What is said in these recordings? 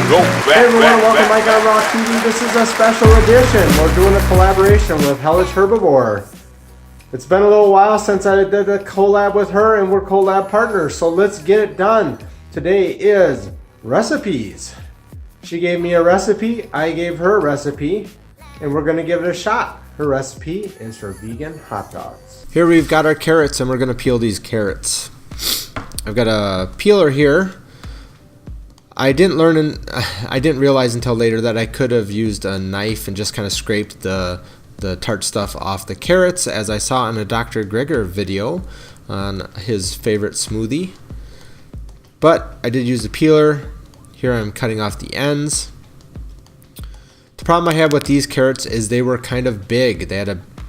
Hey everyone, welcome to Mike on Raw TV. This is a special edition. We're doing a collaboration with Hellish Herbivore. It's been a little while since I did a collab with her, and we're collab partners, so let's get it done. Today is recipes. She gave me a recipe, I gave her a recipe, and we're gonna give it a shot. Her recipe is for vegan hot dogs. Here we've got our carrots, and we're gonna peel these carrots. I've got a peeler here. I didn't realize until later that I could have used a knife and just kind of scraped the tart stuff off the carrots, as I saw in a Dr. Greger video on his favorite smoothie. But I did use the peeler. Here I'm cutting off the ends. The problem I have with these carrots is they were kind of big.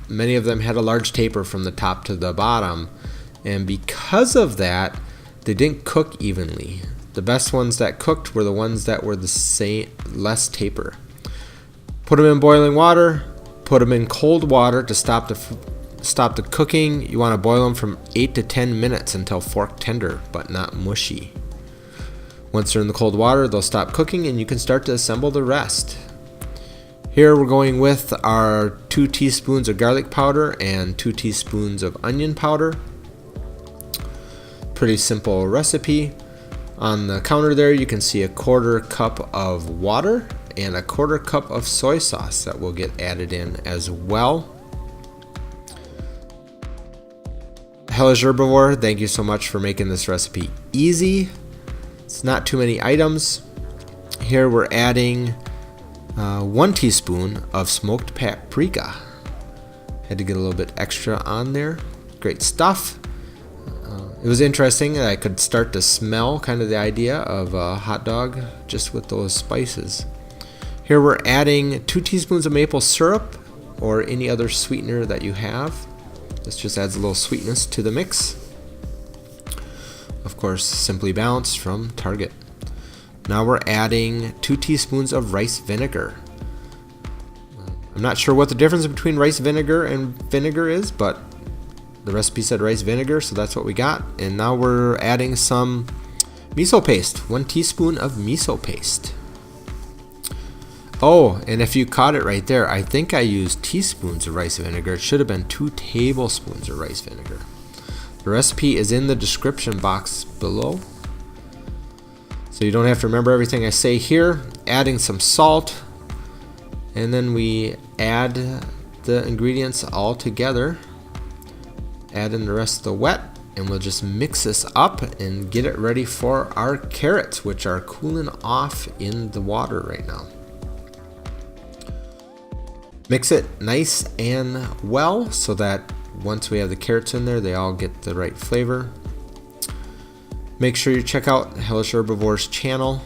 Many of them had a large taper from the top to the bottom, and because of that, they didn't cook evenly. The best ones that cooked were the ones that were the same, less taper. Put them in boiling water. Put them in cold water to stop the cooking. You want to boil them from 8 to 10 minutes until fork tender, but not mushy. Once they're in the cold water, they'll stop cooking, and you can start to assemble the rest. Here we're going with our 2 teaspoons of garlic powder and 2 teaspoons of onion powder. Pretty simple recipe. On the counter there, you can see a 1/4 cup of water and a 1/4 cup of soy sauce that will get added in as well. Hellish Herbivore, thank you so much for making this recipe easy. It's not too many items. Here we're adding 1 teaspoon of smoked paprika. Had to get a little bit extra on there. Great stuff. It was interesting that I could start to smell kind of the idea of a hot dog just with those spices. Here we're adding 2 teaspoons of maple syrup or any other sweetener that you have. This just adds a little sweetness to the mix. Of course, Simply Balanced from Target. Now we're adding 2 teaspoons of rice vinegar. I'm not sure what the difference between rice vinegar and vinegar is, but the recipe said rice vinegar, so that's what we got. And now we're adding some miso paste, 1 teaspoon of miso paste. Oh, and if you caught it right there, I think I used teaspoons of rice vinegar. It should have been 2 tablespoons of rice vinegar. The recipe is in the description box below, so you don't have to remember everything I say here. Adding some salt, and then we add the ingredients all together. Add in the rest of the wet, and we'll just mix this up and get it ready for our carrots, which are cooling off in the water right now. Mix it nice and well so that once we have the carrots in there, they all get the right flavor. Make sure you check out Hellish Herbivore's channel.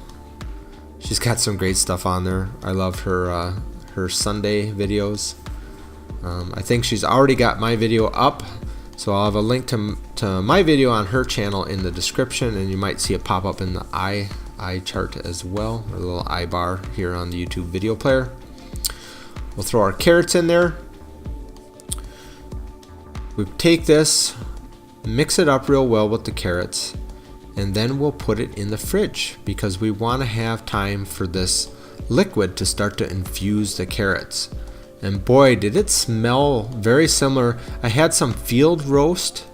She's got some great stuff on there. I love her Sunday videos. I think she's already got my video up, so I'll have a link to my video on her channel in the description, and you might see it pop up in the eye chart as well, or a little eye bar here on the YouTube video player. We'll throw our carrots in there. We take this, mix it up real well with the carrots, and then we'll put it in the fridge because we want to have time for this liquid to start to infuse the carrots. And boy, did it smell very similar. I had some field roast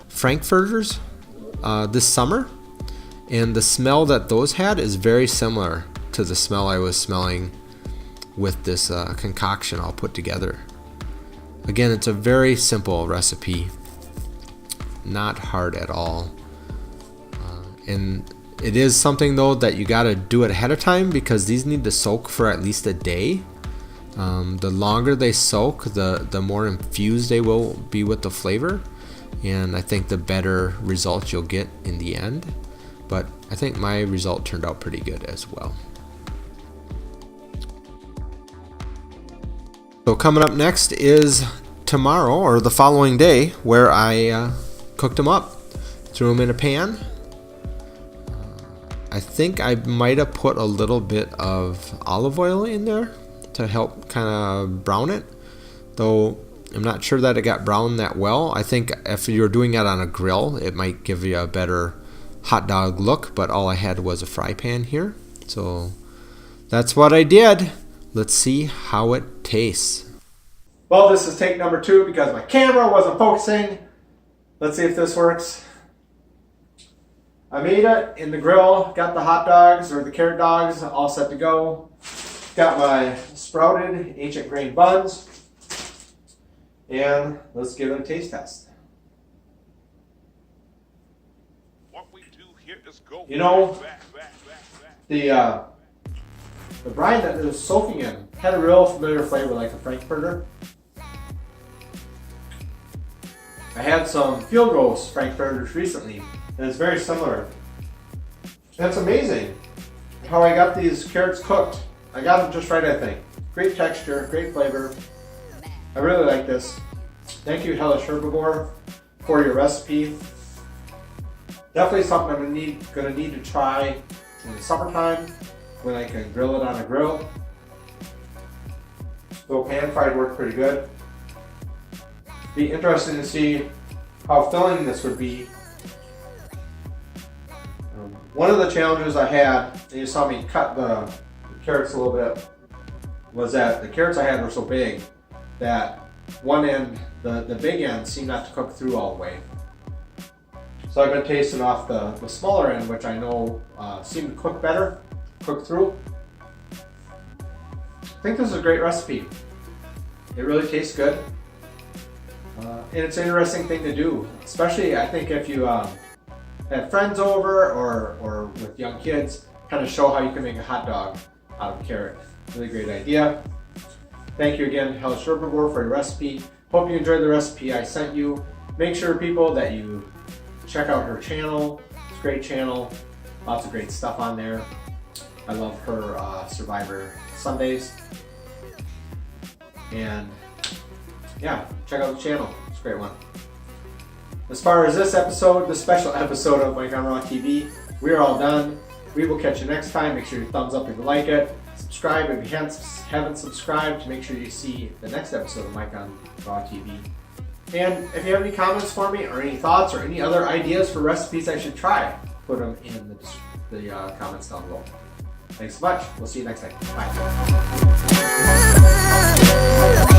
frankfurters this summer, and the smell that those had is very similar to the smell I was smelling with this concoction I'll put together. Again, it's a very simple recipe, not hard at all. And it is something though that you gotta do it ahead of time because these need to soak for at least a day. The longer they soak, the more infused they will be with the flavor, and I think the better result you'll get in the end. But I think my result turned out pretty good as well. So coming up next is tomorrow or the following day, where I cooked them up, threw them in a pan. I think I might have put a little bit of olive oil in there to help kind of brown it, though I'm not sure that it got browned that well. I think if you're doing it on a grill, it might give you a better hot dog look, but all I had was a fry pan here. So that's what I did. Let's see how it tastes. Well, this is take number 2 because my camera wasn't focusing. Let's see if this works. I made it in the grill, got the hot dogs or the carrot dogs all set to go. Got my sprouted ancient grain buns. And let's give it a taste test. What we do here is go you know, the brine that it was soaking in had a real familiar flavor like a frankfurter. I had some field roast frankfurters recently, and it's very similar. That's amazing how I got these carrots cooked. I got them just right, I think. Great texture, great flavor. I really like this. Thank you, Hellish Herbivore, for your recipe. Definitely something I'm gonna need to try in the summertime when I can grill it on a grill. Though pan fried worked pretty good. Be interesting to see how filling this would be. One of the challenges I had, and you saw me cut the carrots a little bit, was that the carrots I had were so big that one end, the big end, seemed not to cook through all the way. So I've been tasting off the smaller end, which I know seemed to cook better, cook through. I think this is a great recipe. It really tastes good. And it's an interesting thing to do, especially I think if you have friends over or with young kids, kind of show how you can make a hot dog out of carrot. Really great idea. Thank you again, Hellish Herbivore, for your recipe. Hope you enjoyed the recipe I sent you. Make sure, people, that you check out her channel. It's a great channel. Lots of great stuff on there. I love her Survivor Sundays. And yeah, check out the channel. It's a great one. As far as this episode, this special episode of Mike on Raw TV, we're all done. We will catch you next time. Make sure you thumbs up if you like it. Subscribe if you haven't subscribed to make sure you see the next episode of Mike on Raw TV. And if you have any comments for me or any thoughts or any other ideas for recipes I should try, put them in the comments down below. Thanks so much. We'll see you next time. Bye.